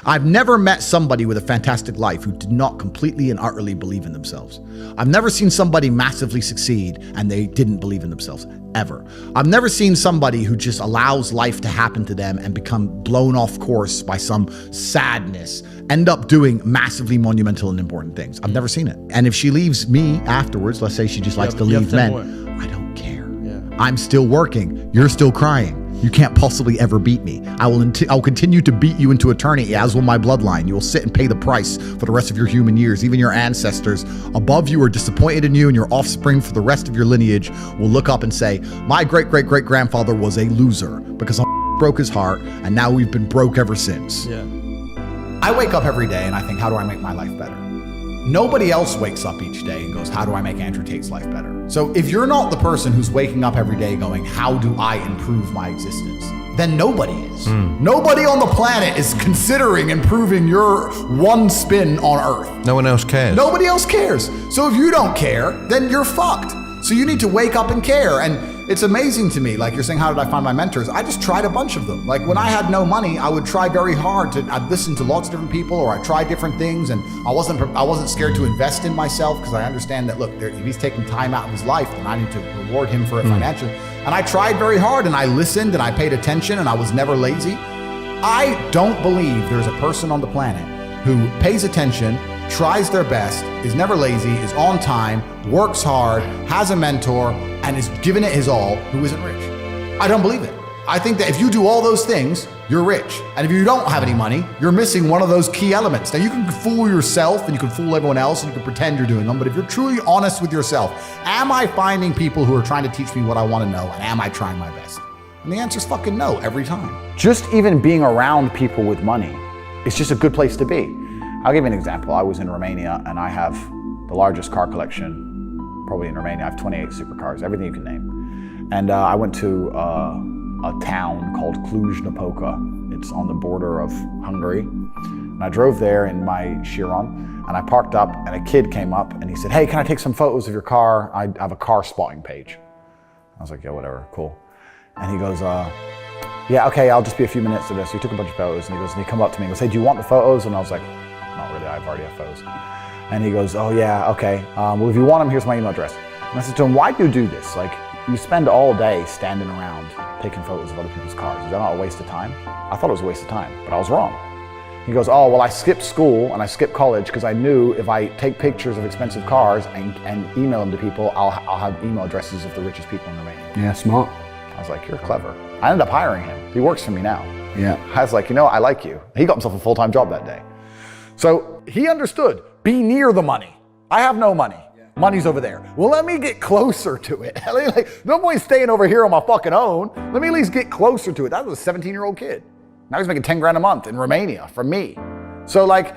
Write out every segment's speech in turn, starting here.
I've never met somebody with a fantastic life who did not completely and utterly believe in themselves. I've never seen somebody massively succeed and they didn't believe in themselves, ever. I've never seen somebody who just allows life to happen to them and become blown off course by some sadness, end up doing massively monumental and important things. I've never seen it. And if she leaves me afterwards, let's say she just likes to leave men, I don't care. I'm still working. You're still crying. You can't possibly ever beat me. I'll continue to beat you into eternity, as will my bloodline. You will sit and pay the price for the rest of your human years. Even your ancestors above you are disappointed in you, and your offspring for the rest of your lineage will look up and say, my great-great-great-grandfather was a loser because I broke his heart, and now we've been broke ever since. Yeah. I wake up every day and I think, how do I make my life better? Nobody else wakes up each day and goes, how do I make Andrew Tate's life better? So if you're not the person who's waking up every day going, how do I improve my existence? Then nobody is. Nobody on the planet is considering improving your one spin on Earth. No one else cares. Nobody else cares. So if you don't care, then you're fucked. So you need to wake up and care. And it's amazing to me, like you're saying, how did I find my mentors? I just tried a bunch of them. Like when I had no money, I would try very hard I'd listen to lots of different people, or I'd try different things. And I wasn't scared to invest in myself because I understand that, look, if he's taking time out of his life, then I need to reward him for it financially. And I tried very hard and I listened and I paid attention and I was never lazy. I don't believe there's a person on the planet who pays attention, tries their best, is never lazy, is on time, works hard, has a mentor, and is giving it his all, who isn't rich. I don't believe it. I think that if you do all those things, you're rich. And if you don't have any money, you're missing one of those key elements. Now you can fool yourself and you can fool everyone else and you can pretend you're doing them, but if you're truly honest with yourself, am I finding people who are trying to teach me what I want to know, and am I trying my best? And the answer is fucking no every time. Just even being around people with money, it's just a good place to be. I'll give you an example. I was in Romania and I have the largest car collection probably in Romania. I have 28 supercars, everything you can name. And I went to a town called Cluj-Napoca. It's on the border of Hungary. And I drove there in my Chiron and I parked up and a kid came up and he said, hey, can I take some photos of your car? I have a car spotting page. I was like, yeah, whatever, cool. And he goes, yeah, okay, I'll just be a few minutes of this. So he took a bunch of photos and he come up to me and goes, hey, do you want the photos? And I was like, not really, I've already have photos. And he goes, oh yeah, okay. Well, if you want them, here's my email address. And I said to him, why do you do this? Like, you spend all day standing around taking photos of other people's cars. Is that not a waste of time? I thought it was a waste of time, but I was wrong. He goes, oh, well, I skipped school and I skipped college because I knew if I take pictures of expensive cars and email them to people, I'll have email addresses of the richest people in Romania. Yeah, smart. I was like, you're clever. I ended up hiring him. He works for me now. Yeah. I was like, you know, I like you. He got himself a full-time job that day. So he understood, be near the money. I have no money. Money's over there. Well, let me get closer to it. Like, no point staying over here on my fucking own. Let me at least get closer to it. That was a 17-year-old kid. Now he's making 10 grand a month in Romania from me. So like,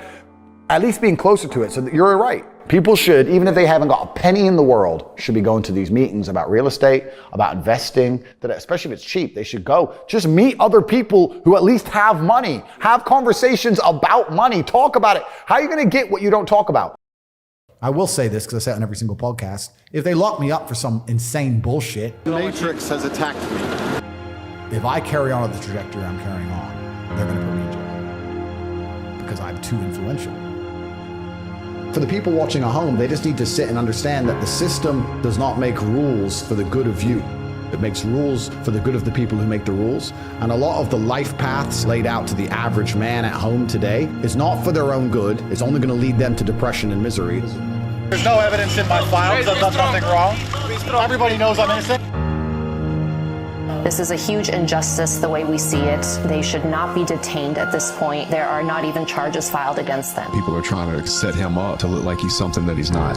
at least being closer to it. So that you're right. People should, even if they haven't got a penny in the world, should be going to these meetings about real estate, about investing, that especially if it's cheap, they should go. Just meet other people who at least have money. Have conversations about money. Talk about it. How are you going to get what you don't talk about? I will say this because I say it on every single podcast. If they lock me up for some insane bullshit, The Matrix has attacked me. if I carry on at the trajectory I'm carrying on, they're going to put me in jail because I'm too influential. For the people watching at home, they just need to sit and understand that the system does not make rules for the good of you. It makes rules for the good of the people who make the rules. And a lot of the life paths laid out to the average man at home today is not for their own good. It's only going to lead them to depression and misery. There's no evidence in my files. I've done nothing wrong. Everybody knows I'm innocent. This is a huge injustice the way we see it. They should not be detained at this point. There are not even charges filed against them. People are trying to set him up to look like he's something that he's not.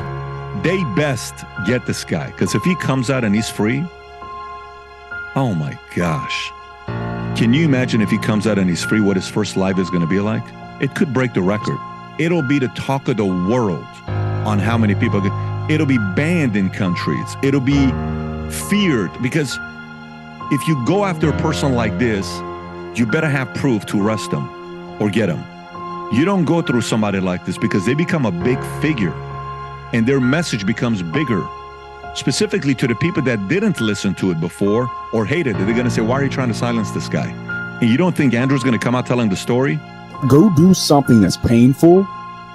They best get this guy, because if he comes out and he's free, oh my gosh. Can you imagine if he comes out and he's free, what his first life is going to be like? It could break the record. It'll be the talk of the world on how many people, it'll be banned in countries. It'll be feared, because if you go after a person like this, you better have proof to arrest them or get them. You don't go through somebody like this because they become a big figure and their message becomes bigger, specifically to the people that didn't listen to it before or hated it. They're going to say, why are you trying to silence this guy? And you don't think Andrew's going to come out telling the story? go do something that's painful,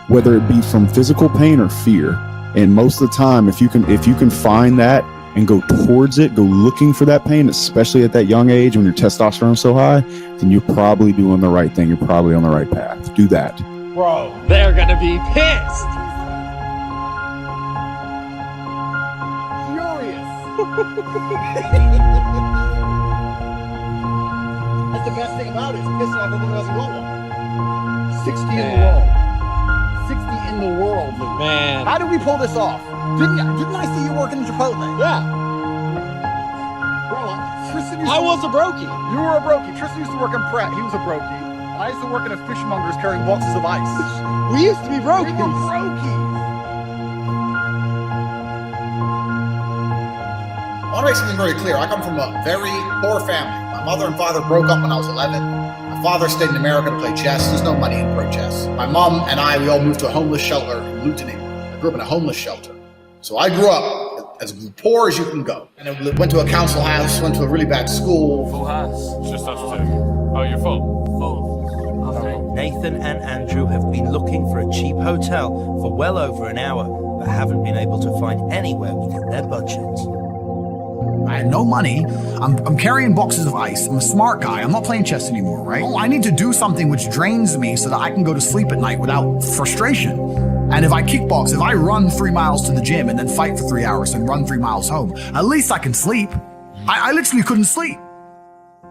whether it be from physical pain or fear. And most of the time, if you can find that and go towards it, go looking for that pain, especially at that young age when your testosterone's so high, then you're probably doing the right thing. You're probably on the right path. Do that. Bro, they're gonna be pissed. That's the best thing about it, is pissing off everyone who doesn't go one. 60 in the world. 60 in the world, Luke. Man. How did we pull this off? Didn't I see you working in Chipotle? Yeah. Bro, Tristan used I to, was a brokey. You were a brokey. Tristan used to work in Pratt. He was a brokey. And I used to work in a fishmonger's carrying boxes of ice. We used to be We were brokies. brokies. I want to make something very clear. I come from a very poor family. My mother and father broke up when I was 11. My father stayed in America to play chess. There's no money in pro chess. My mom and I, we all moved to a homeless shelter in Luton. I grew up in a homeless shelter. So I grew up as poor as you can go. And I went to a council house, went to a really bad school. Full house. It's just us two. Oh, you're full? Full. Okay. Nathan and Andrew have been looking for a cheap hotel for well over an hour, but haven't been able to find anywhere within their budget. I had no money. I'm carrying boxes of ice. I'm a smart guy. I'm not playing chess anymore, right? I need to do something which drains me so that I can go to sleep at night without frustration. And if I kickbox, if I run 3 miles to the gym and then fight for 3 hours and run 3 miles home, at least I can sleep. I literally couldn't sleep.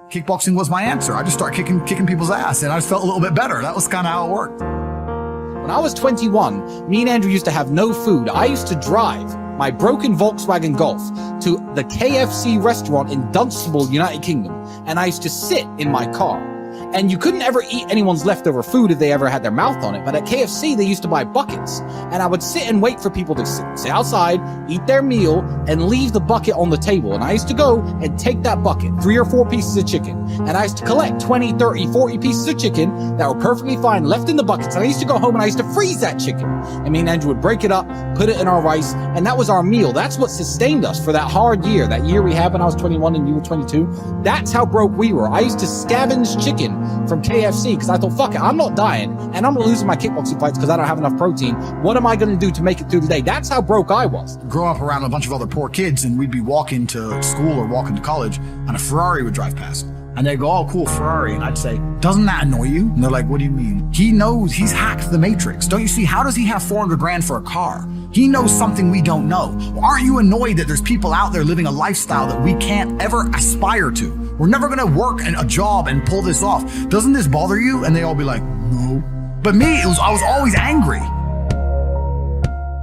Kickboxing was my answer. I just started kicking people's ass and I just felt a little bit better. That was kind of how it worked. When I was 21, me and Andrew used to have no food. I used to drive my broken Volkswagen Golf to the KFC restaurant in Dunstable, United Kingdom, and I used to sit in my car. And you couldn't ever eat anyone's leftover food if they ever had their mouth on it. But at KFC, they used to buy buckets. And I would sit and wait for people to sit outside, eat their meal, and leave the bucket on the table. And I used to go and take that bucket, 3 or 4 pieces of chicken. And I used to collect 20, 30, 40 pieces of chicken that were perfectly fine left in the buckets. And I used to go home and I used to freeze that chicken. And me and Andrew would break it up, put it in our rice, and that was our meal. That's what sustained us for that hard year. That year we had when I was 21 and you were 22. That's how broke we were. I used to scavenge chicken from KFC because I thought, fuck it, I'm not dying and I'm not losing my kickboxing fights because I don't have enough protein. What am I going to do to make it through the day? That's how broke I was. Growing up around a bunch of other poor kids, and we'd be walking to school or walking to college, and a Ferrari would drive past. And they'd go, oh, cool, Ferrari. And I'd say, doesn't that annoy you? And they're like, what do you mean? He knows, he's hacked the matrix. Don't you see? How does he have 400 grand for a car? He knows something we don't know. Aren't you annoyed that there's people out there living a lifestyle that we can't ever aspire to? We're never gonna work a job and pull this off. Doesn't this bother you? And they all be like, no. But me, I was always angry.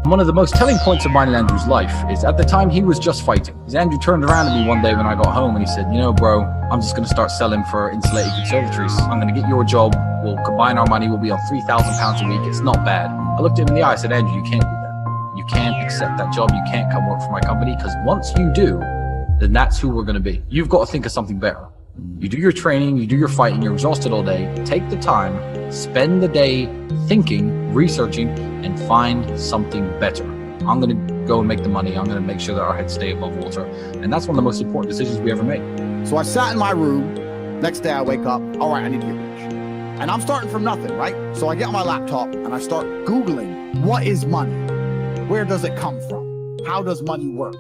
One of the most telling points of mine in Andrew's life is at the time he was just fighting. Because Andrew turned around to me one day when I got home and he said, you know, bro, I'm just going to start selling for insulated conservatories. I'm going to get your job. We'll combine our money. We'll be on £3,000 a week. It's not bad. I looked at him in the eye. I said, Andrew, you can't do that. You can't accept that job. You can't come work for my company because once you do, then that's who we're going to be. You've got to think of something better. You do your training, you do your fighting, you're exhausted all day. Take the time, spend the day thinking, researching, and find something better. I'm going to go and make the money. I'm going to make sure that our heads stay above water. And that's one of the most important decisions we ever make. So I sat in my room. Next day I wake up. All right, I need to get rich. And I'm starting from nothing, right? So I get on my laptop and I start Googling, what is money? Where does it come from? How does money work?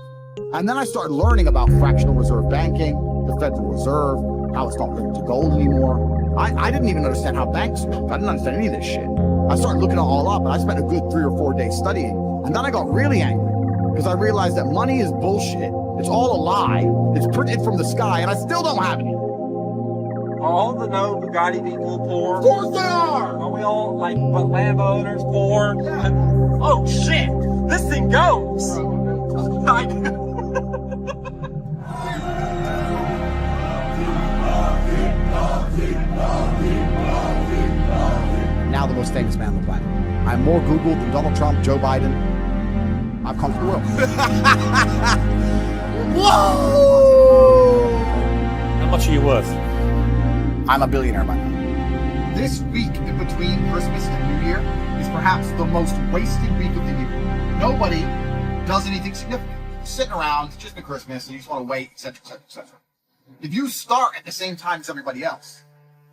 And then I started learning about fractional reserve banking, the Federal Reserve, how it's not linked to gold anymore. I didn't even understand how banks work. I didn't understand any of this shit. I started looking it all up and I spent a good 3 or 4 days studying. And then I got really angry because I realized that money is bullshit. It's all a lie. It's printed from the sky and I still don't have any. Are all the no Bugatti people poor? Of course they are! Are we all like landowners poor? Yeah. Oh shit! This thing goes! Now the most famous man on the planet. I'm more Googled than Donald Trump, Joe Biden. I've come through. Whoa! How much are you worth? I'm a billionaire by now. This week in between Christmas and New Year is perhaps the most wasted week of the year. Nobody does anything significant. Sitting around, it's just been Christmas, and you just want to wait, etc., etc., etc. If you start at the same time as everybody else,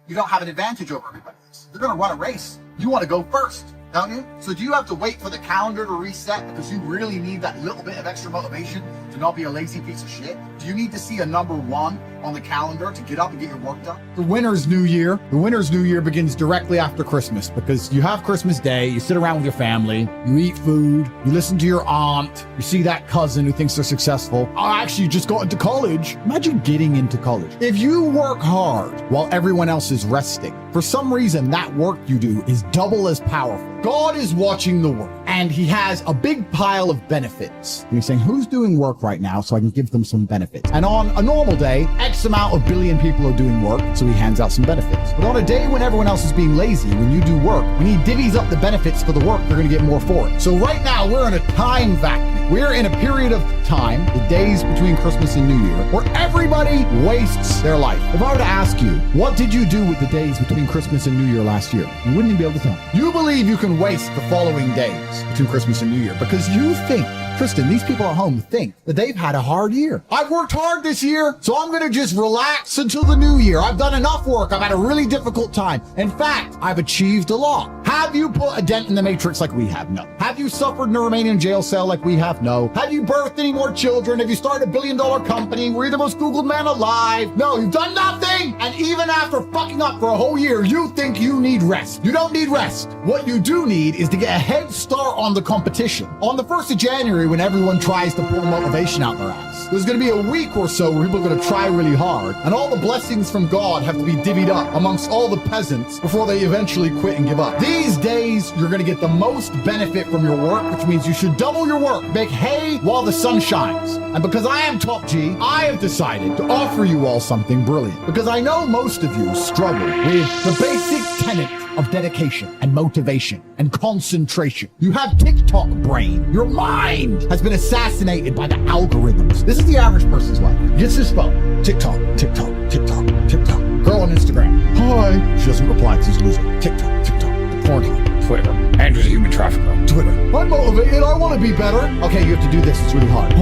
you don't have an advantage over everybody else. They're going to run a race. You want to go first, don't you? So do you have to wait for the calendar to reset because you really need that little bit of extra motivation to not be a lazy piece of shit? Do you need to see a number 1 on the calendar to get up and get your work done? The winter's New Year. The winter's New Year begins directly after Christmas because you have Christmas Day, you sit around with your family, you eat food, you listen to your aunt, you see that cousin who thinks they're successful. Oh, actually, you just got into college. Imagine getting into college. If you work hard while everyone else is resting, for some reason, that work you do is double as powerful. God is watching the work, and he has a big pile of benefits. And he's saying, who's doing work right now so I can give them some benefits? And on a normal day, X amount of billion people are doing work, so he hands out some benefits. But on a day when everyone else is being lazy, when you do work, when he divvies up the benefits for the work, you're going to get more for it. So right now, we're in a time vacuum. We're in a period of time, the days between Christmas and New Year, where everybody wastes their life. If I were to ask you, what did you do with the days between Christmas and New Year last year? You wouldn't even be able to tell me. You believe you can waste the following days between Christmas and New Year because you think, Tristan, these people at home think that they've had a hard year. I've worked hard this year, so I'm going to just relax until the new year. I've done enough work. I've had a really difficult time. In fact, I've achieved a lot. Have you put a dent in the matrix like we have? No. Have you suffered in a Romanian jail cell like we have? No. Have you birthed any more children? Have you started $1 billion company? We're the most Googled man alive. No, you've done nothing. And even after fucking up for a whole year, you think you need rest. You don't need rest. What you do need is to get a head start on the competition. On the 1st of January, when everyone tries to pull motivation out their ass, there's going to be a week or so where people are going to try really hard, and all the blessings from God have to be divvied up amongst all the peasants before they eventually quit and give up. These days, you're going to get the most benefit from your work, which means you should double your work, make hay while the sun shines. And because I am Top G, I have decided to offer you all something brilliant, because I know most of you struggle with the basic tenet of dedication and motivation and concentration. You have TikTok brain. Your mind has been assassinated by the algorithms. This is the average person's life. Gets his phone. TikTok, TikTok, TikTok, TikTok. Girl on Instagram. Hi. She doesn't reply because he's losing. TikTok, TikTok. Porn. Twitter. Andrew's a human trafficker. Twitter. I'm motivated. I want to be better. Okay, you have to do this. It's really hard.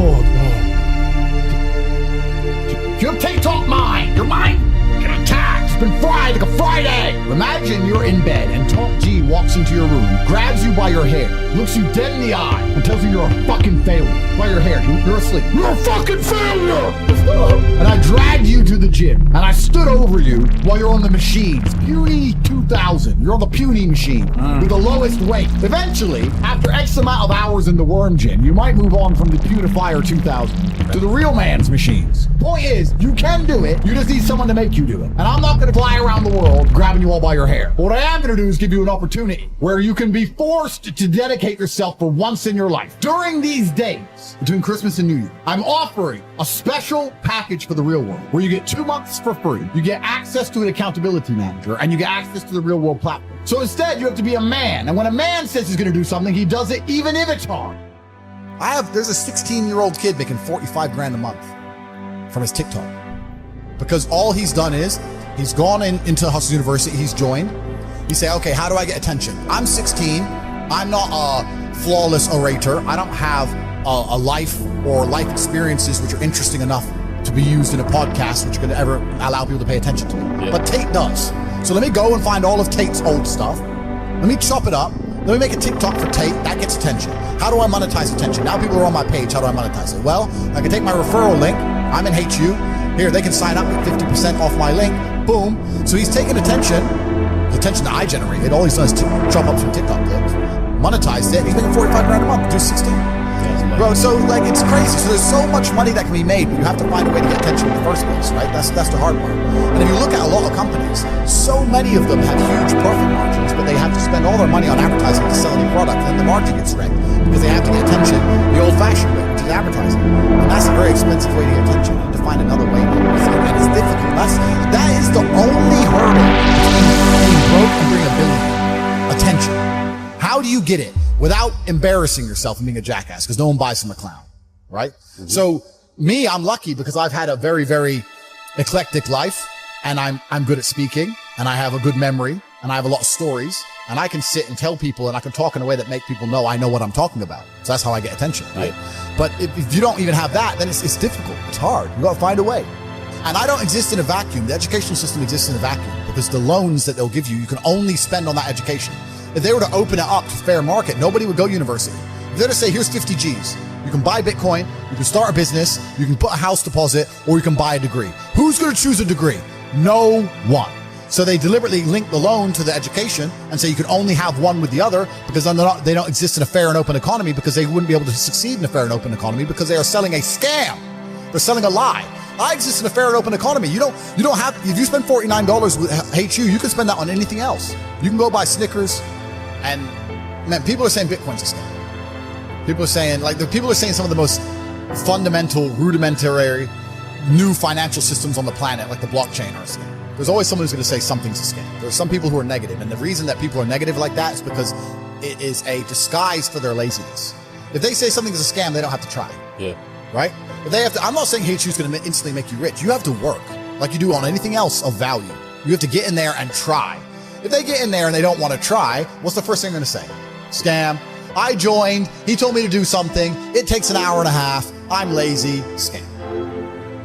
You have TikTok mind. Your mind get attacked. It's been fried like a Friday. Imagine you're in bed and Top G walks into your room, grabs you by your hair, looks you dead in the eye, and tells you you're a fucking failure. By your hair, you're asleep. You're a fucking failure! And I dragged you to the gym, and I stood over you while you're on the machines. Puny 2000. You're on the puny machine with the lowest weight. Eventually, after X amount of hours in the worm gym, you might move on from the Punifier 2000 to the real man's machines. Point is, you can do it. You just need someone to make you do it. And I'm not going to fly around the world grabbing you all by your hair. But what I am going to do is give you an opportunity where you can be forced to dedicate yourself for once in your life. During these days, between Christmas and New Year, I'm offering a special package for the real world where you get 2 months for free. You get access to an accountability manager and you get access to the real world platform. So instead, you have to be a man. And when a man says he's going to do something, he does it even if it's hard. There's a 16-year-old kid making 45 grand a month from his TikTok. Because all he's done is, he's gone into Hustle University, he's joined. You say, okay, how do I get attention? I'm 16, I'm not a flawless orator, I don't have a life or life experiences which are interesting enough to be used in a podcast which are gonna ever allow people to pay attention to me. But Tate does. So let me go and find all of Tate's old stuff. Let me chop it up. Let me make a TikTok for Tate, that gets attention. How do I monetize attention? Now people are on my page, how do I monetize it? Well, I can take my referral link, I'm in HU, here, they can sign up with 50% off my link, boom. So he's taking attention, the attention that I generated, all he's done is chop up some TikTok clips, monetized it, he's making 45 grand a month, do 16. Bro, so like it's crazy. So there's so much money that can be made, but you have to find a way to get attention in the first place, right? That's the hard part. And if you look at a lot of companies, so many of them have huge profit margins, but they have to spend all their money on advertising to sell a new product, and then the margin gets wrecked because they have to get attention the old-fashioned way, which is advertising. And that's a very expensive way to get attention, and to find another way, and it's difficult. That is the only hurdle between being broke and bring $1 billion. Attention. How do you get it without embarrassing yourself and being a jackass? Because no one buys from a clown, right? Mm-hmm. So me, I'm lucky because I've had a very, very eclectic life, and I'm good at speaking, and I have a good memory, and I have a lot of stories, and I can sit and tell people, and I can talk in a way that make people know I know what I'm talking about. So that's how I get attention, right? Yeah. But if you don't even have that, then it's difficult. It's hard. You got to find a way. And I don't exist in a vacuum. The educational system exists in a vacuum. because the loans that they'll give you, you can only spend on that education. If they were to open it up to fair market, nobody would go university. If they're to say, here's 50 G's, you can buy Bitcoin, you can start a business, you can put a house deposit, or you can buy a degree. Who's going to choose a degree? No one. So they deliberately link the loan to the education and say you can only have one with the other, because then they don't exist in a fair and open economy, because they wouldn't be able to succeed in a fair and open economy, because they are selling a scam. They're selling a lie. I exist in a fair and open economy. You don't have, if you spend $49 with HU, you can spend that on anything else. You can go buy Snickers, and man, people are saying Bitcoin's a scam. People are saying some of the most fundamental, rudimentary, new financial systems on the planet, like the blockchain, are a scam. There's always someone who's going to say something's a scam. There's some people who are negative, and the reason that people are negative like that is because it is a disguise for their laziness. If they say something is a scam, they don't have to try. Yeah. Right? If they have to, I'm not saying HU is going to instantly make you rich. You have to work like you do on anything else of value. You have to get in there and try. If they get in there and they don't want to try, what's the first thing they're going to say? Scam. I joined. He told me to do something. It takes an hour and a half. I'm lazy. Scam.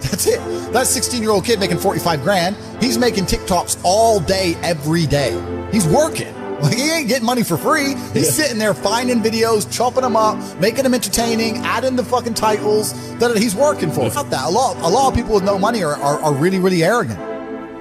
That's it. That 16-year-old kid making 45 grand, he's making TikToks all day, every day. He's working. Like, he ain't getting money for free. He's sitting there finding videos, chopping them up, making them entertaining, adding the fucking titles that he's working for. Not that. A lot of people with no money are really, really arrogant.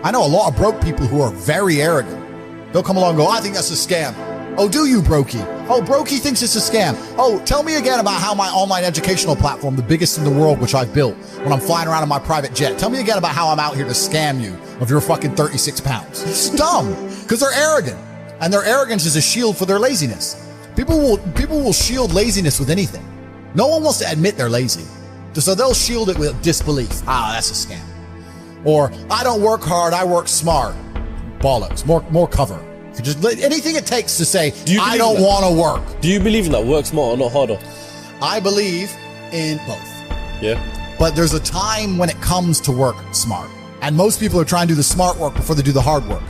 I know a lot of broke people who are very arrogant. They'll come along and go, I think that's a scam. Oh, do you, Brokey? Oh, Brokey thinks it's a scam. Oh, tell me again about how my online educational platform, the biggest in the world, which I've built when I'm flying around in my private jet. Tell me again about how I'm out here to scam you of your fucking 36 pounds. It's dumb, because they're arrogant. And their arrogance is a shield for their laziness. People will shield laziness with anything. No one wants to admit they're lazy. So they'll shield it with disbelief. Ah, that's a scam. Or, I don't work hard, I work smart. Bollocks, more cover. Just anything it takes to say, I don't want to work. Do you believe in that? Work smarter, not harder? I believe in both. Yeah. But there's a time when it comes to work smart. And most people are trying to do the smart work before they do the hard work.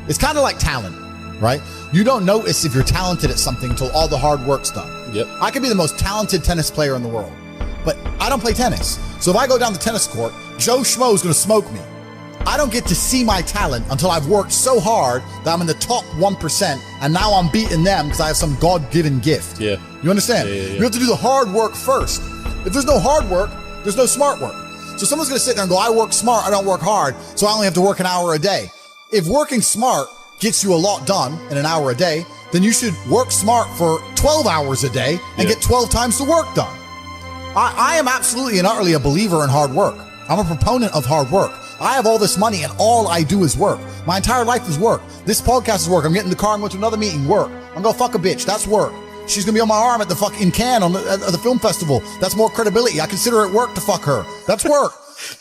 It's kind of like talent, right? You don't notice if you're talented at something until all the hard work's done. Yep. I could be the most talented tennis player in the world, but I don't play tennis. So if I go down the tennis court, Joe Schmo's going to smoke me. I don't get to see my talent until I've worked so hard that I'm in the top 1%, and now I'm beating them because I have some God-given gift. Yeah. You understand? Yeah. You have to do the hard work first. If there's no hard work, there's no smart work. So someone's going to sit there and go, I work smart, I don't work hard, so I only have to work an hour a day. If working smart gets you a lot done in an hour a day, then you should work smart for 12 hours a day and get 12 times the work done. I am absolutely and utterly a believer in hard work. I'm a proponent of hard work. I have all this money and all I do is work. My entire life is work. This podcast is work. I'm getting in the car and going to another meeting, work. I'm going to fuck a bitch. That's work. She's going to be on my arm at the fucking Cannes at the film festival. That's more credibility. I consider it work to fuck her. That's work.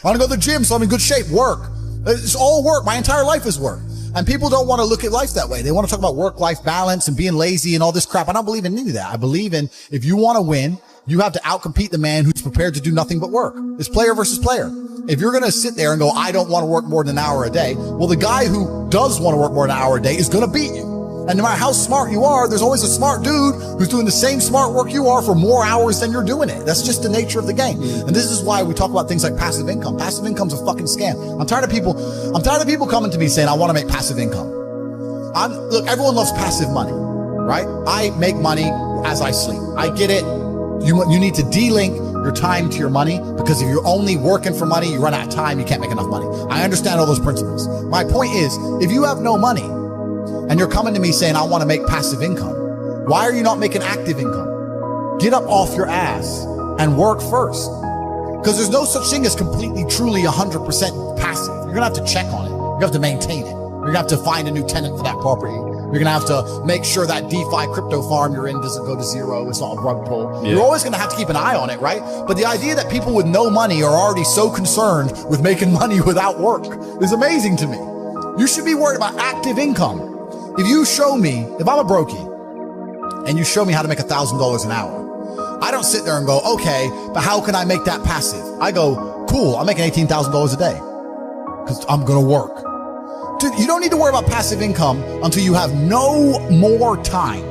I want to go to the gym so I'm in good shape. Work. It's all work. My entire life is work. And people don't want to look at life that way. They want to talk about work-life balance and being lazy and all this crap. I don't believe in any of that. I believe in, if you want to win, you have to outcompete the man who's prepared to do nothing but work. It's player versus player. If you're going to sit there and go, I don't want to work more than an hour a day, well, the guy who does want to work more than an hour a day is going to beat you. And no matter how smart you are, there's always a smart dude who's doing the same smart work you are for more hours than you're doing it. That's just the nature of the game. And this is why we talk about things like passive income. Passive income's a fucking scam. I'm tired of people coming to me saying, I want to make passive income. Look, everyone loves passive money, right? I make money as I sleep. I get it. You need to de-link your time to your money, because if you're only working for money, you run out of time, you can't make enough money. I understand all those principles. My point is, if you have no money and you're coming to me saying, I want to make passive income, why are you not making active income? Get up off your ass and work first. Because there's no such thing as completely, truly 100% passive. You're going to have to check on it. You're going to have to maintain it. You're going to have to find a new tenant for that property. You're going to have to make sure that DeFi crypto farm you're in doesn't go to zero. It's not a rug pull. Yeah. You're always going to have to keep an eye on it, right? But the idea that people with no money are already so concerned with making money without work is amazing to me. You should be worried about active income. If you show me, if I'm a brokey and you show me how to make $1,000 an hour, I don't sit there and go, okay, but how can I make that passive? I go, cool, I'm making $18,000 a day because I'm going to work. Dude, you don't need to worry about passive income until you have no more time.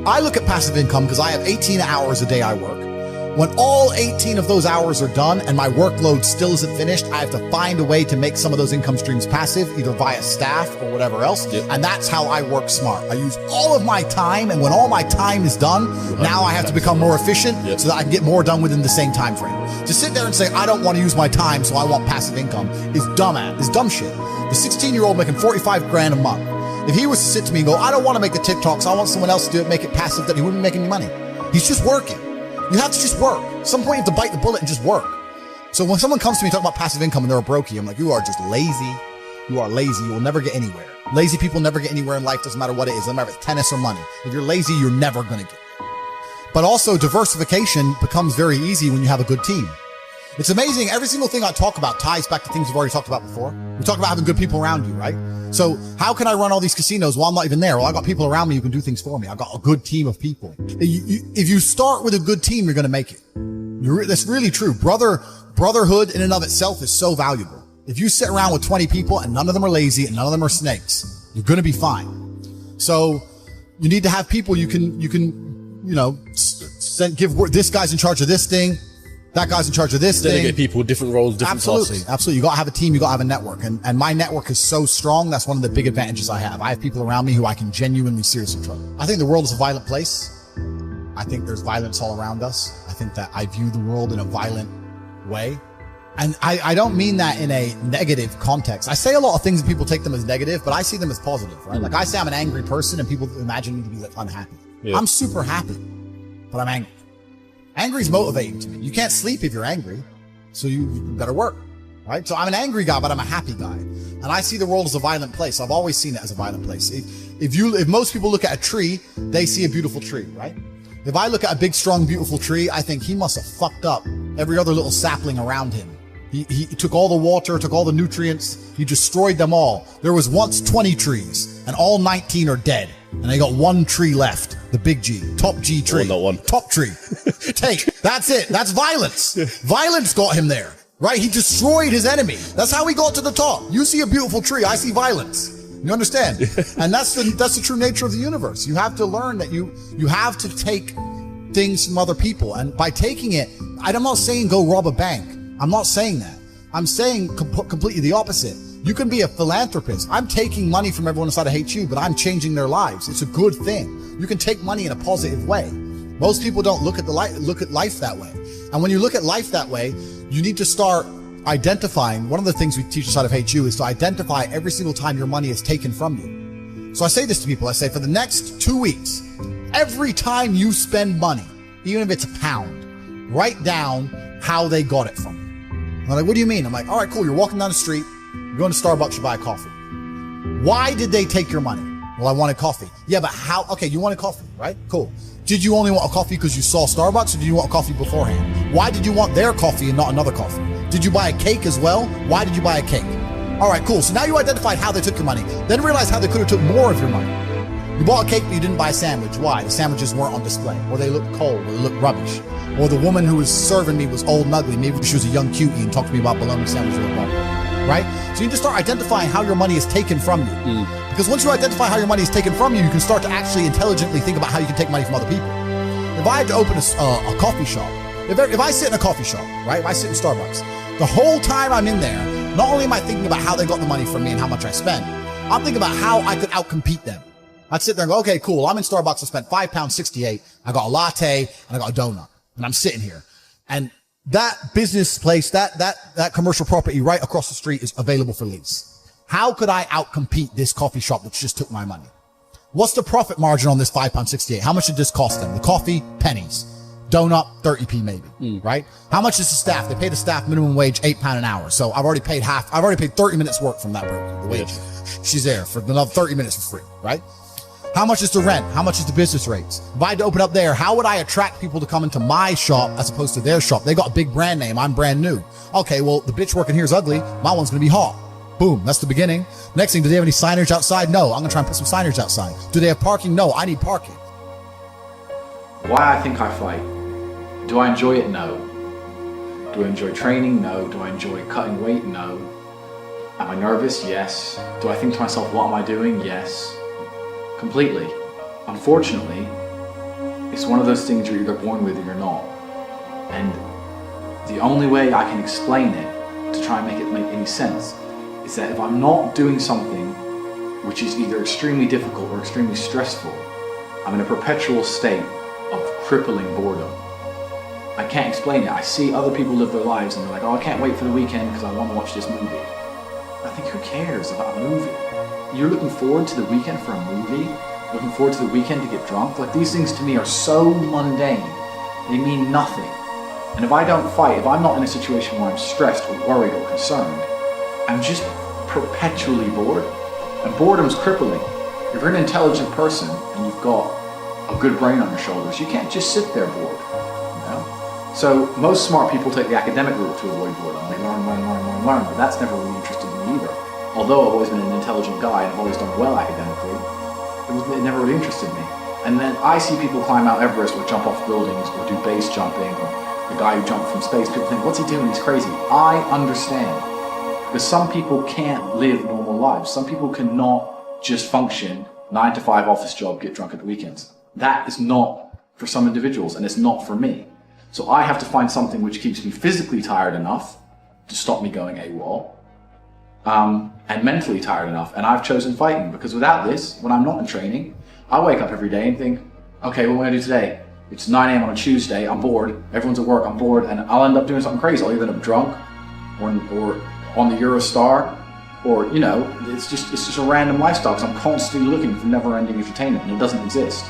I look at passive income because I have 18 hours a day I work. When all 18 of those hours are done and my workload still isn't finished, I have to find a way to make some of those income streams passive, either via staff or whatever else. And that's how I work smart. I use all of my time, and when all my time is done, now I have to become more efficient so that I can get more done within the same time frame. To sit there and say, I don't want to use my time, so I want passive income is dumb shit. The 16-year-old making 45 grand a month, if he was to sit to me and go, I don't want to make the TikToks, I want someone else to do it, make it passive, that he wouldn't make any money. He's just working. You have to just work. At some point you have to bite the bullet and just work. So when someone comes to me talking about passive income and they're a brokey, I'm like, you are just lazy. You are lazy. You will never get anywhere. Lazy people never get anywhere in life. Doesn't matter what it is. Doesn't matter if it's tennis or money. If you're lazy, you're never going to get there. But also diversification becomes very easy when you have a good team. It's amazing. Every single thing I talk about ties back to things we've already talked about before. We talked about having good people around you, right? So how can I run all these casinos while I'm not even there? Well, I got people around me who can do things for me. I got a good team of people. If you start with a good team, you're going to make it. That's really true. Brotherhood in and of itself is so valuable. If you sit around with 20 people and none of them are lazy and none of them are snakes, you're going to be fine. So you need to have people you can, give this guy's in charge of this thing. That guy's in charge of this thing. Delegate people, different roles, different tasks. Absolutely. You got to have a team. You got to have a network. And my network is so strong. That's one of the big advantages I have. I have people around me who I can genuinely, seriously trust. I think the world is a violent place. I think there's violence all around us. I think that I view the world in a violent way. And I don't mean that in a negative context. I say a lot of things and people take them as negative, but I see them as positive, right? Like I say I'm an angry person and people imagine me to be unhappy. Yeah. I'm super happy, but I'm angry. Angry is motivating to me. You can't sleep if you're angry, so you better work, right? So I'm an angry guy, but I'm a happy guy. And I see the world as a violent place. I've always seen it as a violent place. If most people look at a tree, they see a beautiful tree, right? If I look at a big, strong, beautiful tree, I think he must have fucked up every other little sapling around him. He took all the water, took all the nutrients, he destroyed them all. There was once 20 trees, and all 19 are dead. And they got one tree left, the big G, top G tree. Oh, not one. Top tree. Tate, that's it. That's violence. Violence got him there, right? He destroyed his enemy. That's how he got to the top. You see a beautiful tree, I see violence. You understand? And that's the true nature of the universe. You have to learn that you have to take things from other people. And by taking it, I'm not saying go rob a bank. I'm not saying that. I'm saying completely the opposite. You can be a philanthropist. I'm taking money from everyone inside of HU, but I'm changing their lives. It's a good thing. You can take money in a positive way. Most people don't look at life that way. And when you look at life that way, you need to start identifying. One of the things we teach inside of HU is to identify every single time your money is taken from you. So I say this to people. I say for the next 2 weeks, every time you spend money, even if it's £1, write down how they got it from you. I'm like, what do you mean? I'm like, all right, cool. You're walking down the street. You're going to Starbucks to buy a coffee. Why did they take your money? Well, I wanted coffee. Yeah, but how? Okay, you wanted coffee, right? Cool. Did you only want a coffee because you saw Starbucks, or did you want a coffee beforehand? Why did you want their coffee and not another coffee? Did you buy a cake as well? Why did you buy a cake? All right, cool. So now you identified how they took your money. Then realize how they could have took more of your money. You bought a cake, but you didn't buy a sandwich. Why? The sandwiches weren't on display, or they looked cold, or they looked rubbish. Or the woman who was serving me was old and ugly. Maybe she was a young cutie and talked to me about bologna sandwiches or whatever. Right? So you need to start identifying how your money is taken from you. Because once you identify how your money is taken from you, you can start to actually intelligently think about how you can take money from other people. If I had to open a coffee shop, if I sit in a coffee shop, right? If I sit in Starbucks, the whole time I'm in there, not only am I thinking about how they got the money from me and how much I spent, I'm thinking about how I could outcompete them. I'd sit there and go, okay, cool. I'm in Starbucks. I spent £5.68. I got a latte and I got a donut, and I'm sitting here. And that business place, that commercial property right across the street is available for lease. How could I outcompete this coffee shop that just took my money? What's the profit margin on this £5.68? How much did this cost them? The coffee, pennies. Donut, 30p maybe, right? How much is the staff? They pay the staff minimum wage, £8 an hour. So I've already paid 30 minutes work from that broker, the wage. She's there for another 30 minutes for free, right? How much is the rent? How much is the business rates? If I had to open up there, how would I attract people to come into my shop as opposed to their shop? They got a big brand name. I'm brand new. Okay, well, the bitch working here is ugly. My one's going to be hot. Boom. That's the beginning. Next thing, do they have any signage outside? No. I'm going to try and put some signage outside. Do they have parking? No. I need parking. Why I think I fight. Do I enjoy it? No. Do I enjoy training? No. Do I enjoy cutting weight? No. Am I nervous? Yes. Do I think to myself, what am I doing? Yes. Completely. Unfortunately, it's one of those things you're either born with or you're not. And the only way I can explain it, to try and make it make any sense, is that if I'm not doing something which is either extremely difficult or extremely stressful, I'm in a perpetual state of crippling boredom. I can't explain it. I see other people live their lives and they're like, oh, I can't wait for the weekend because I want to watch this movie. I think, who cares about a movie? You're looking forward to the weekend for a movie? Looking forward to the weekend to get drunk? Like, these things to me are so mundane. They mean nothing. And if I don't fight, if I'm not in a situation where I'm stressed or worried or concerned, I'm just perpetually bored. And boredom's crippling. If you're an intelligent person and you've got a good brain on your shoulders, you can't just sit there bored. You know? So most smart people take the academic route to avoid boredom. They learn, but that's never really interested me either. Although I've always been an intelligent guy and I've always done well academically, it never really interested me. And then I see people climb Mount Everest or jump off buildings or do base jumping, or the guy who jumped from space. People think, what's he doing? He's crazy. I understand. Because some people can't live normal lives. Some people cannot just function 9 to 5 office job, get drunk at the weekends. That is not for some individuals, and it's not for me. So I have to find something which keeps me physically tired enough to stop me going AWOL, and mentally tired enough. And I've chosen fighting, because without this, when I'm not in training, I wake up every day and think, okay, what am I going to do today? It's 9 a.m. on a Tuesday, I'm bored, everyone's at work, I'm bored, and I'll end up doing something crazy. I'll either end up drunk or on the Eurostar, or, you know, it's just a random lifestyle, because I'm constantly looking for never-ending entertainment, and it doesn't exist.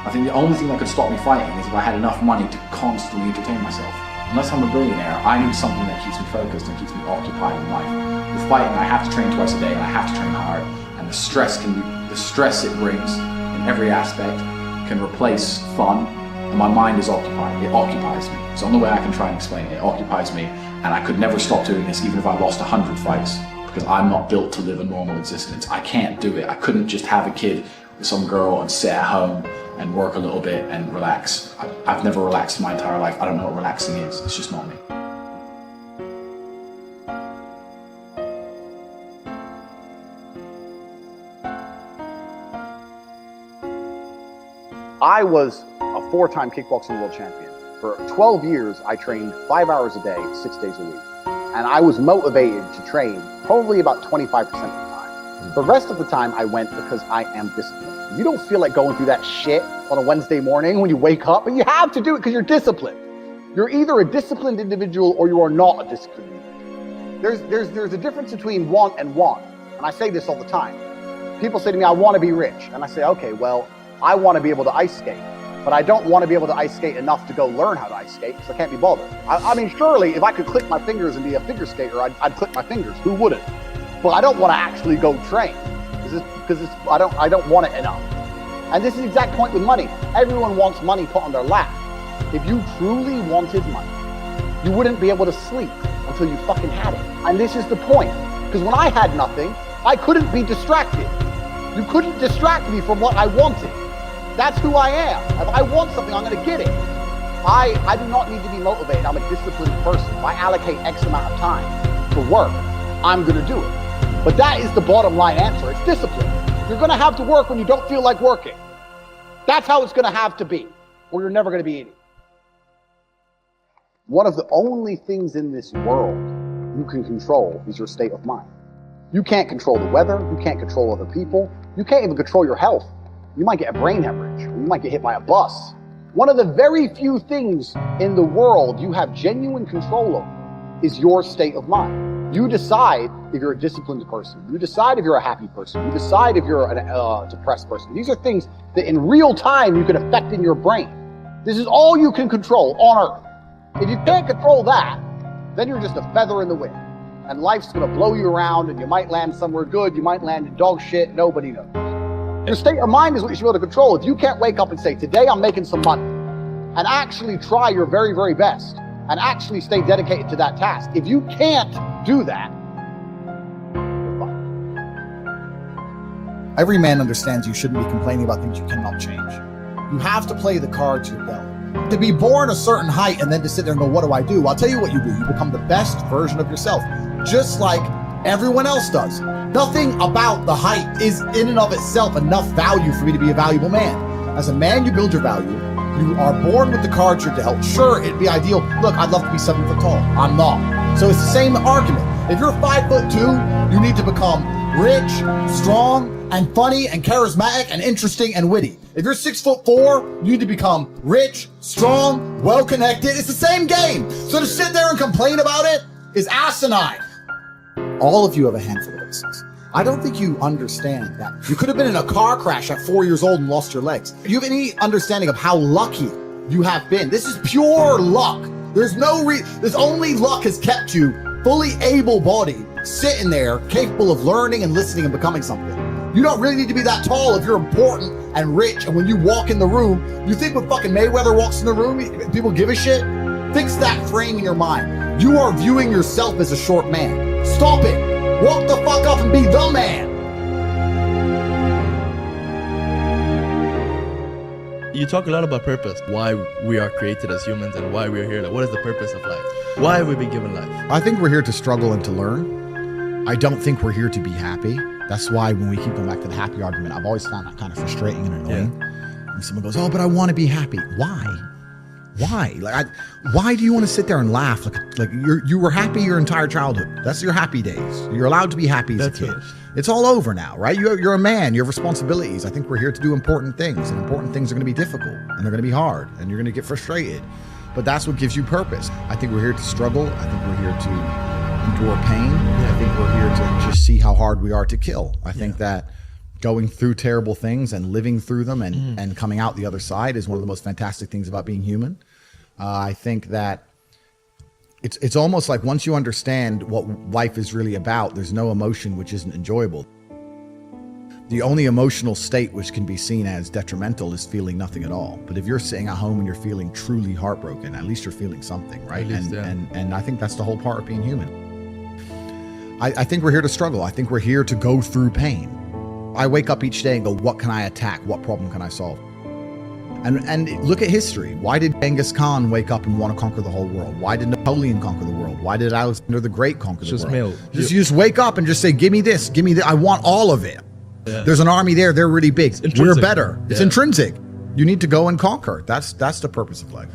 I think the only thing that could stop me fighting is if I had enough money to constantly entertain myself. Unless I'm a billionaire, I need something that keeps me focused and keeps me occupied in life. With fighting, I have to train twice a day, and I have to train hard, and the stress it brings in every aspect can replace fun, and my mind is occupied. It occupies me. It's the only way I can try and explain it. It occupies me, and I could never stop doing this even if I lost 100 fights, because I'm not built to live a normal existence. I can't do it. I couldn't just have a kid with some girl and sit at home and work a little bit and relax. I've never relaxed my entire life. I don't know what relaxing is. It's just not me. I was a 4-time kickboxing world champion. For 12 years, I trained 5 hours a day, 6 days a week. And I was motivated to train probably about 25% of the time. The rest of the time I went because I am disciplined. You don't feel like going through that shit on a Wednesday morning when you wake up, but you have to do it because you're disciplined. You're either a disciplined individual or you are not a disciplined individual. There's a difference between want and want. And I say this all the time. People say to me, I want to be rich. And I say, okay, well, I want to be able to ice skate, but I don't want to be able to ice skate enough to go learn how to ice skate because I can't be bothered. I mean, surely if I could click my fingers and be a figure skater, I'd click my fingers. Who wouldn't? But I don't want to actually go train because I don't want it enough. And this is the exact point with money. Everyone wants money put on their lap. If you truly wanted money, you wouldn't be able to sleep until you fucking had it. And this is the point. Because when I had nothing, I couldn't be distracted. You couldn't distract me from what I wanted. That's who I am. If I want something, I'm going to get it. I do not need to be motivated. I'm a disciplined person. If I allocate X amount of time to work, I'm going to do it. But that is the bottom line answer. It's discipline. You're going to have to work when you don't feel like working. That's how it's going to have to be, or you're never going to be eating. One of the only things in this world you can control is your state of mind. You can't control the weather. You can't control other people. You can't even control your health. You might get a brain hemorrhage, or you might get hit by a bus. One of the very few things in the world you have genuine control over is your state of mind. You decide if you're a disciplined person. You decide if you're a happy person. You decide if you're a depressed person. These are things that in real time you can affect in your brain. This is all you can control on Earth. If you can't control that, then you're just a feather in the wind. And life's gonna blow you around, and you might land somewhere good, you might land in dog shit, nobody knows. Your state of mind is what you should be able to control. If you can't wake up and say, today I'm making some money, and actually try your very, very best, and actually stay dedicated to that task. If you can't do that, you're fucked. Every man understands you shouldn't be complaining about things you cannot change. You have to play the cards you're dealt. To be born a certain height and then to sit there and go, what do I do? I'll tell you what you do. You become the best version of yourself, just like everyone else does. Nothing about the height is in and of itself enough value for me to be a valuable man. As a man, you build your value. You are born with the cards you're dealt. Sure, it'd be ideal. Look, I'd love to be 7 foot tall. I'm not. So it's the same argument. If you're 5'2", you need to become rich, strong, and funny, and charismatic, and interesting, and witty. If you're 6'4", you need to become rich, strong, well-connected. It's the same game. So to sit there and complain about it is asinine. All of you have a handful of aces. I don't think you understand that. You could have been in a car crash at 4 years old and lost your legs. Do you have any understanding of how lucky you have been? This is pure luck. There's only luck has kept you fully able-bodied, sitting there, capable of learning and listening and becoming something. You don't really need to be that tall if you're important and rich, and when you walk in the room, you think when fucking Mayweather walks in the room, people give a shit? Fix that frame in your mind. You are viewing yourself as a short man. Stop it. Walk the fuck up and be the man. You talk a lot about purpose, why we are created as humans and why we are here. Like, what is the purpose of life? Why have we been given life? I think we're here to struggle and to learn. I don't think we're here to be happy. That's why when we keep going back to the happy argument, I've always found that kind of frustrating and annoying. Yeah. And someone goes, oh, but I want to be happy. Why? Why do you want to sit there and laugh? Like you were happy your entire childhood. That's your happy days. You're allowed to be happy as a kid. Right. It's all over now, right? You're a man. You have responsibilities. I think we're here to do important things, and important things are going to be difficult, and they're going to be hard, and you're going to get frustrated. But that's what gives you purpose. I think we're here to struggle. I think we're here to endure pain. I think we're here to just see how hard we are to kill. I think that going through terrible things and living through them and coming out the other side is one of the most fantastic things about being human. I think that it's almost like once you understand what life is really about, there's no emotion which isn't enjoyable. The only emotional state which can be seen as detrimental is feeling nothing at all. But if you're sitting at home and you're feeling truly heartbroken, at least you're feeling something, right? And I think that's the whole part of being human. I think we're here to struggle. I think we're here to go through pain. I wake up each day and go, what can I attack? What problem can I solve? And look at history. Why did Genghis Khan wake up and want to conquer the whole world? Why did Napoleon conquer the world? Why did Alexander the Great conquer the world? Just wake up and just say, give me this, give me that. I want all of it. Yeah. There's an army there. They're really big. We're better. It's intrinsic. You need to go and conquer. That's the purpose of life.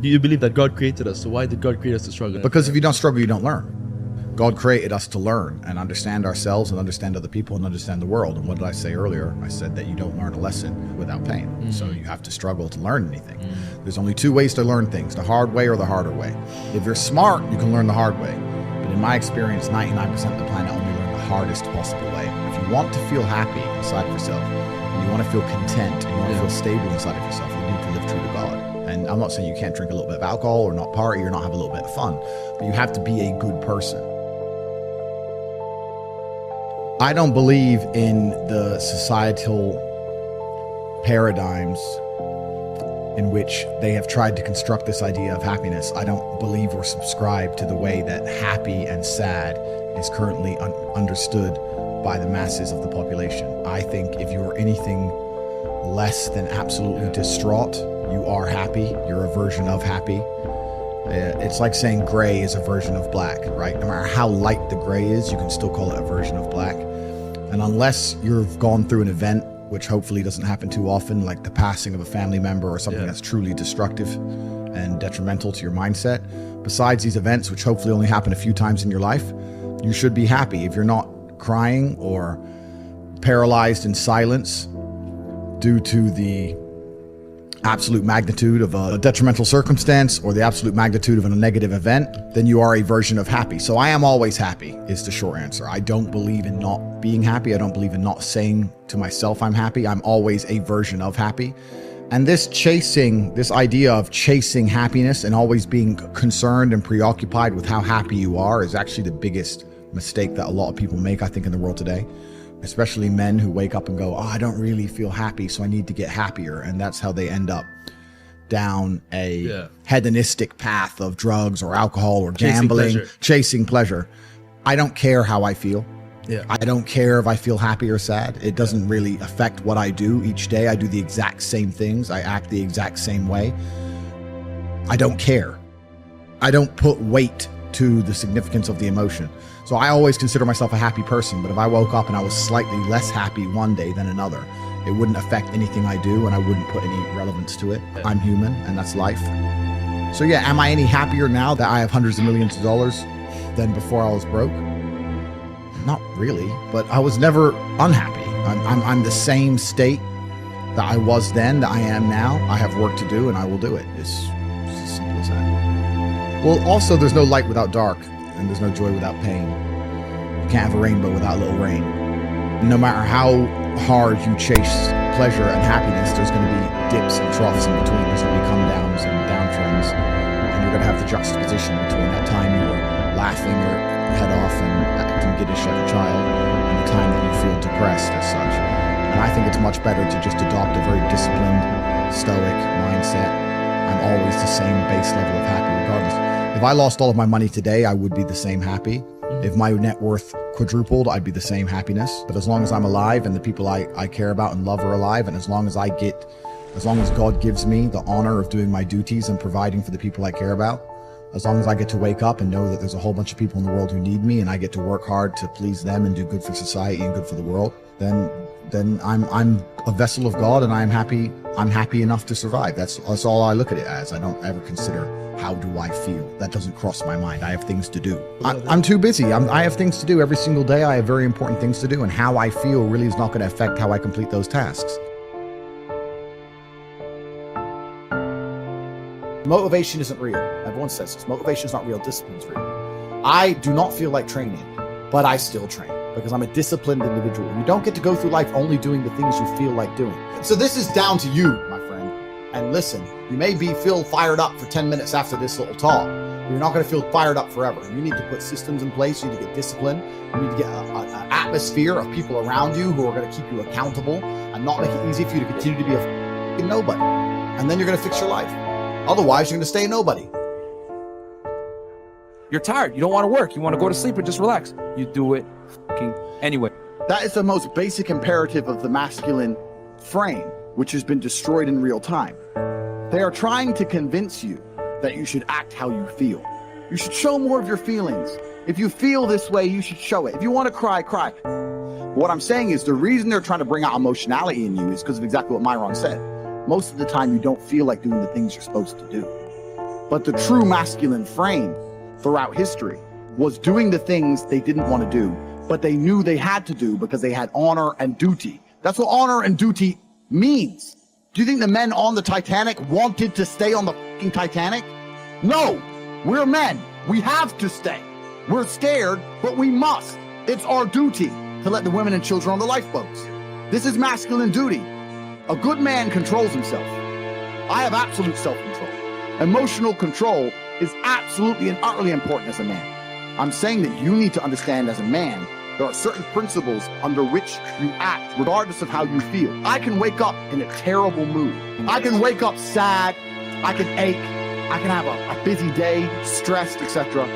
Do you believe that God created us? So why did God create us to struggle? Because if you don't struggle, you don't learn. God created us to learn and understand ourselves and understand other people and understand the world. And what did I say earlier? I said that you don't learn a lesson without pain. So you have to struggle to learn anything. There's only two ways to learn things, the hard way or the harder way. If you're smart, you can learn the hard way. But in my experience, 99% of the planet only learn the hardest possible way. If you want to feel happy inside of yourself, and you want to feel content, and you want to feel stable inside of yourself, you need to live true to God. And I'm not saying you can't drink a little bit of alcohol or not party or not have a little bit of fun, but you have to be a good person. I don't believe in the societal paradigms in which they have tried to construct this idea of happiness. I don't believe or subscribe to the way that happy and sad is currently understood by the masses of the population. I think if you're anything less than absolutely distraught, you are happy. You're a version of happy. It's like saying gray is a version of black, right? No matter how light the gray is, you can still call it a version of black. And unless you've gone through an event, which hopefully doesn't happen too often, like the passing of a family member or something that's truly destructive and detrimental to your mindset, besides these events, which hopefully only happen a few times in your life, you should be happy. If you're not crying or paralyzed in silence due to the absolute magnitude of a detrimental circumstance or the absolute magnitude of a negative event, then you are a version of happy. So I am always happy is the short answer. I don't believe in not being happy. I don't believe in not saying to myself I'm happy. I'm always a version of happy. And this idea of chasing happiness and always being concerned and preoccupied with how happy you are is actually the biggest mistake that a lot of people make, I think, in the world today. Especially men who wake up and go, oh, I don't really feel happy, so I need to get happier. And that's how they end up down a hedonistic path of drugs or alcohol or gambling, chasing pleasure. I don't care how I feel. I don't care if I feel happy or sad. It doesn't really affect what I do each day. I do the exact same things. I act the exact same way. I don't care. I don't put weight to the significance of the emotion. So I always consider myself a happy person, but if I woke up and I was slightly less happy one day than another, It wouldn't affect anything I do, and I wouldn't put any relevance to it. I'm human, and that's life. So yeah, am I any happier now that I have hundreds of millions of dollars than before I was broke? Not really, but I was never unhappy. I'm the same state that I was then, that I am now. I have work to do, and I will do it. It's as simple as that. Well, also, there's no light without dark, and there's no joy without pain. You can't have a rainbow without a little rain. No matter how hard you chase pleasure and happiness, there's going to be dips and troughs in between. There's going to be come downs and downtrends, and you're going to have the juxtaposition between that time you were laughing your head off and acting giddish like a child, and the time that you feel depressed as such. And I think it's much better to just adopt a very disciplined, stoic mindset. I'm always the same base level of happy regardless. If I lost all of my money today, I would be the same happy. If my net worth quadrupled, I'd be the same happiness. But as long as I'm alive and the people I care about and love are alive, and as long as God gives me the honor of doing my duties and providing for the people I care about, as long as I get to wake up and know that there's a whole bunch of people in the world who need me, and I get to work hard to please them and do good for society and good for the world, then I'm a vessel of God, and I'm happy enough to survive. That's all I look at it as. I don't ever consider how do I feel. That doesn't cross my mind. I have things to do. I'm too busy. I have things to do every single day. I have very important things to do, and how I feel really is not going to affect how I complete those tasks. Motivation isn't real. Everyone says this. Motivation is not real. Discipline's real. I do not feel like training, but I still train because I'm a disciplined individual. You don't get to go through life only doing the things you feel like doing. So this is down to you, my friend. And listen, you may feel fired up for 10 minutes after this little talk. You're not going to feel fired up forever. You need to put systems in place. You need to get discipline. You need to get an atmosphere of people around you who are going to keep you accountable and not make it easy for you to continue to be a nobody. And then you're going to fix your life. Otherwise, you're going to stay a nobody. You're tired. You don't want to work. You want to go to sleep and just relax. You do it anyway. That is the most basic imperative of the masculine frame, which has been destroyed in real time. They are trying to convince you that you should act how you feel. You should show more of your feelings. If you feel this way, you should show it. If you want to cry, cry. What I'm saying is the reason they're trying to bring out emotionality in you is because of exactly what Myron said. Most of the time, you don't feel like doing the things you're supposed to do. But the true masculine frame throughout history was doing the things they didn't want to do, but they knew they had to do because they had honor and duty. That's what honor and duty means. Do you think the men on the Titanic wanted to stay on the fucking Titanic? No, we're men. We have to stay. We're scared, but we must. It's our duty to let the women and children on the lifeboats. This is masculine duty. A good man controls himself. I have absolute self-control. Emotional control is absolutely and utterly important as a man. I'm saying that you need to understand as a man, there are certain principles under which you act, regardless of how you feel. I can wake up in a terrible mood. I can wake up sad. I can ache. I can have a busy day, stressed, etc.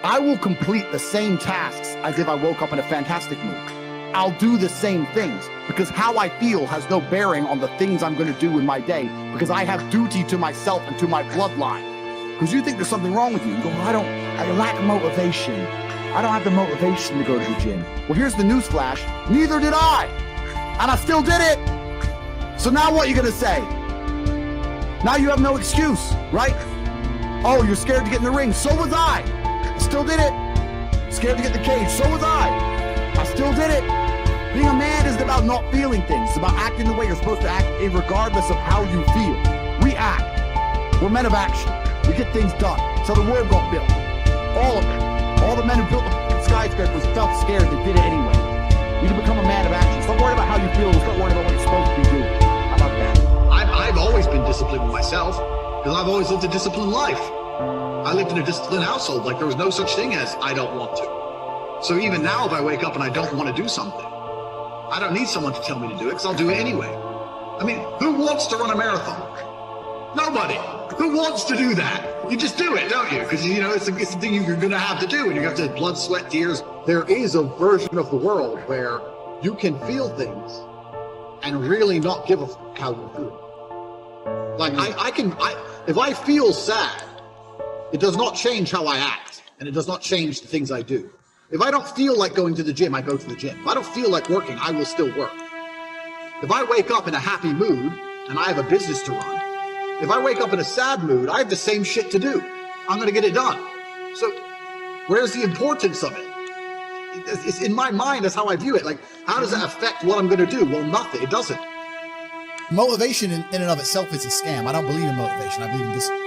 I will complete the same tasks as if I woke up in a fantastic mood. I'll do the same things because how I feel has no bearing on the things I'm going to do in my day because I have duty to myself and to my bloodline. Because you think there's something wrong with you. You go, well, I lack motivation. I don't have the motivation to go to the gym. Well, here's the news flash. Neither did I. And I still did it. So now what are you going to say? Now you have no excuse, right? Oh, you're scared to get in the ring. So was I. I still did it. Scared to get in the cage. So was I still did it. Being a man isn't about not feeling things. It's about acting the way you're supposed to act regardless of how you feel. We act. We're men of action. We get things done. So the world got built. All of it. All the men who built the skyscrapers felt scared. They did it anyway. You need to become a man of action. Stop worrying about how you feel. Stop worrying about what you're supposed to be doing. How about that? I've always been disciplined with myself because I've always lived a disciplined life. I lived in a disciplined household. Like there was no such thing as I don't want to. So even now, if I wake up and I don't want to do something, I don't need someone to tell me to do it because I'll do it anyway. I mean, who wants to run a marathon? Nobody. Who wants to do that? You just do it, don't you? Because, you know, it's the thing you're going to have to do, and you have to blood, sweat, tears. There is a version of the world where you can feel things and really not give a fuck how you feel. Like, if I feel sad, it does not change how I act, and it does not change the things I do. If I don't feel like going to the gym, I go to the gym. If I don't feel like working, I will still work. If I wake up in a happy mood and I have a business to run, if I wake up in a sad mood, I have the same shit to do. I'm going to get it done. So where's the importance of it? It's in my mind, that's how I view it. Like, how does that affect what I'm going to do? Well, nothing. It doesn't. Motivation in and of itself is a scam. I don't believe in motivation. I believe in discipline.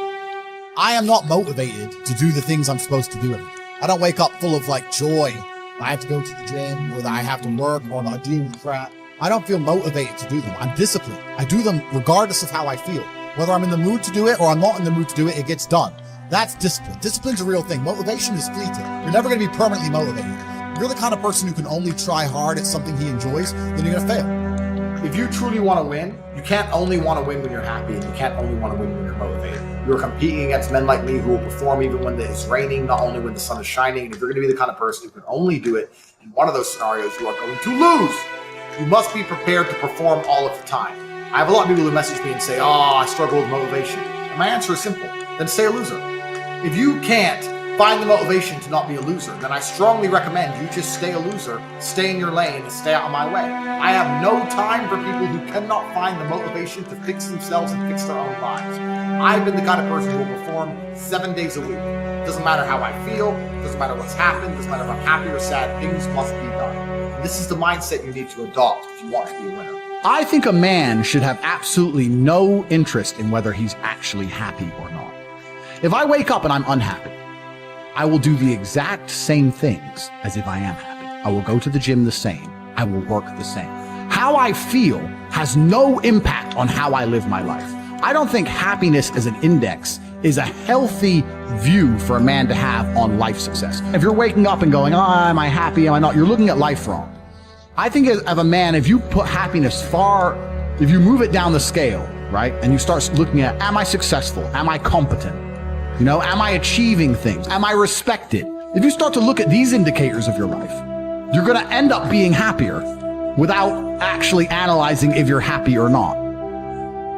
I am not motivated to do the things I'm supposed to do every day. I don't wake up full of like joy. I have to go to the gym, or that I have to work, or I deal with crap. I don't feel motivated to do them. I'm disciplined. I do them regardless of how I feel. Whether I'm in the mood to do it or I'm not in the mood to do it, it gets done. That's discipline. Discipline's a real thing. Motivation is fleeting. You're never going to be permanently motivated. If you're the kind of person who can only try hard at something he enjoys, then you're going to fail. If you truly want to win, you can't only want to win when you're happy, and you can't only want to win when you're motivated. You're competing against men like me who will perform even when it's raining, not only when the sun is shining. And if you're going to be the kind of person who can only do it in one of those scenarios, you are going to lose. You must be prepared to perform all of the time. I have a lot of people who message me and say, I struggle with motivation. And my answer is simple. Then stay a loser. If you can't find the motivation to not be a loser, then I strongly recommend you just stay a loser, stay in your lane, and stay out of my way. I have no time for people who cannot find the motivation to fix themselves and fix their own lives. I've been the kind of person who will perform 7 days a week. Doesn't matter how I feel, doesn't matter what's happened, doesn't matter if I'm happy or sad, things must be done. This is the mindset you need to adopt if you want to be a winner. I think a man should have absolutely no interest in whether he's actually happy or not. If I wake up and I'm unhappy, I will do the exact same things as if I am happy. I will go to the gym the same. I will work the same. How I feel has no impact on how I live my life. I don't think happiness as an index is a healthy view for a man to have on life success. If you're waking up and going, am I happy, am I not? You're looking at life wrong. I think of a man, if you put happiness if you move it down the scale, right? And you start looking at, am I successful? Am I competent? Am I achieving things? Am I respected? If you start to look at these indicators of your life, you're going to end up being happier without actually analyzing if you're happy or not.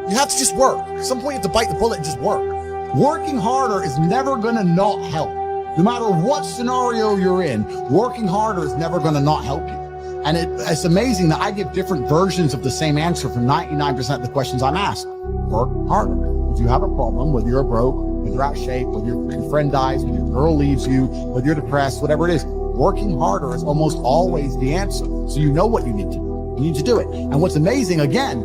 You have to just work. At some point you have to bite the bullet and just work. Working harder is never going to not help. No matter what scenario you're in, working harder is never going to not help you. And it's amazing that I give different versions of the same answer for 99% of the questions I'm asked. Work harder. If you have a problem, whether you're broke, whether you're out of shape, whether your friend dies, whether your girl leaves you, whether you're depressed, whatever it is, working harder is almost always the answer. So you know what you need to do. You need to do it. And what's amazing, again,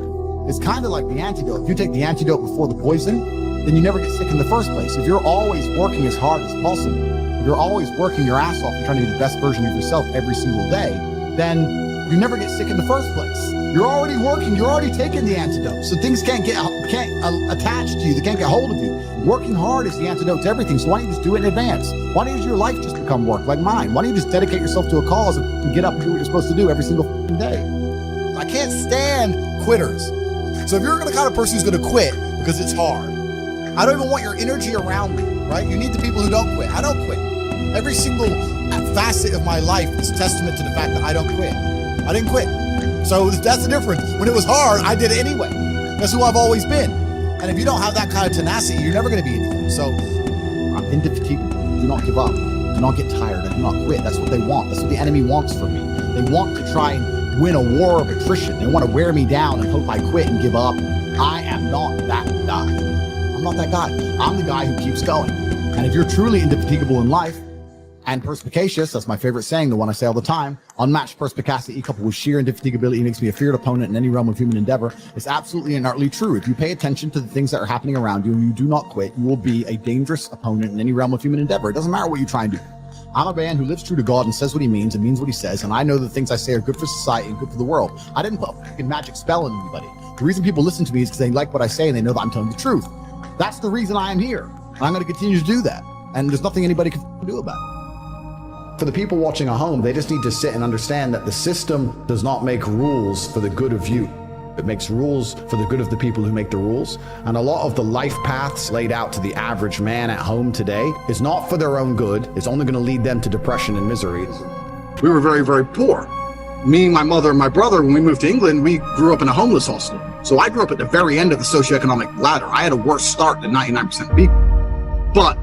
it's kind of like the antidote. If you take the antidote before the poison, then you never get sick in the first place. If you're always working as hard as possible, if you're always working your ass off and trying to be the best version of yourself every single day, then you never get sick in the first place. You're already working, you're already taking the antidote. So things can't attach to you, they can't get hold of you. Working hard is the antidote to everything. So why don't you just do it in advance? Why don't your life just become work like mine? Why don't you just dedicate yourself to a cause and get up and do what you're supposed to do every single day? I can't stand quitters. So if you're the kind of person who's gonna quit because it's hard, I don't even want your energy around me, right? You need the people who don't quit. I don't quit. Every single facet of my life is testament to the fact that I don't quit. I didn't quit. So that's the difference. When it was hard, I did it anyway. That's who I've always been. And if you don't have that kind of tenacity, you're never going to be anything. So I'm indefatigable. Do not give up. Do not get tired. Do not quit. That's what they want. That's what the enemy wants from me. They want to try and win a war of attrition. They want to wear me down and hope I quit and give up. I am not that guy. I'm not that guy. I'm the guy who keeps going. And if you're truly indefatigable in life, and perspicacious, that's my favorite saying, the one I say all the time, unmatched perspicacity coupled with sheer indefatigability makes me a feared opponent in any realm of human endeavor. It's absolutely and utterly true. If you pay attention to the things that are happening around you and you do not quit, you will be a dangerous opponent in any realm of human endeavor. It doesn't matter what you try and do. I'm a man who lives true to God and says what he means and means what he says, and I know the things I say are good for society and good for the world. I didn't put a fucking magic spell on anybody. The reason people listen to me is because they like what I say and they know that I'm telling the truth. That's the reason I am here. And I'm going to continue to do that. And there's nothing anybody can do about it. For the people watching at home, they just need to sit and understand that the system does not make rules for the good of you. It makes rules for the good of the people who make the rules. And a lot of the life paths laid out to the average man at home today is not for their own good. It's only going to lead them to depression and misery. We were very, very poor. Me, my mother, and my brother, when we moved to England, we grew up in a homeless hostel. So I grew up at the very end of the socioeconomic ladder. I had a worse start than 99% of people. But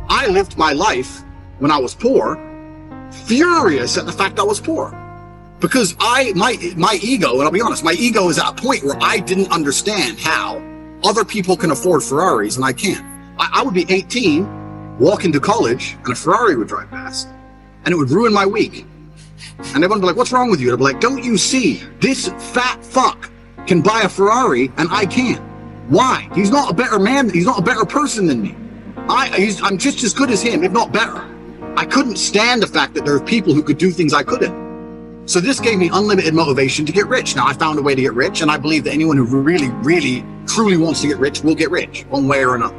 I lived my life when I was poor, furious at the fact I was poor. Because my ego, and I'll be honest, my ego is at a point where I didn't understand how other people can afford Ferraris and I can't. I would be 18, walk into college, and a Ferrari would drive past, and it would ruin my week. And everyone would be like, what's wrong with you? And I'd be like, don't you see, this fat fuck can buy a Ferrari and I can't. Why? He's not a better man, he's not a better person than me. I'm just as good as him, if not better. I couldn't stand the fact that there are people who could do things I couldn't. So this gave me unlimited motivation to get rich. Now I found a way to get rich, and I believe that anyone who really, really, truly wants to get rich will get rich, one way or another.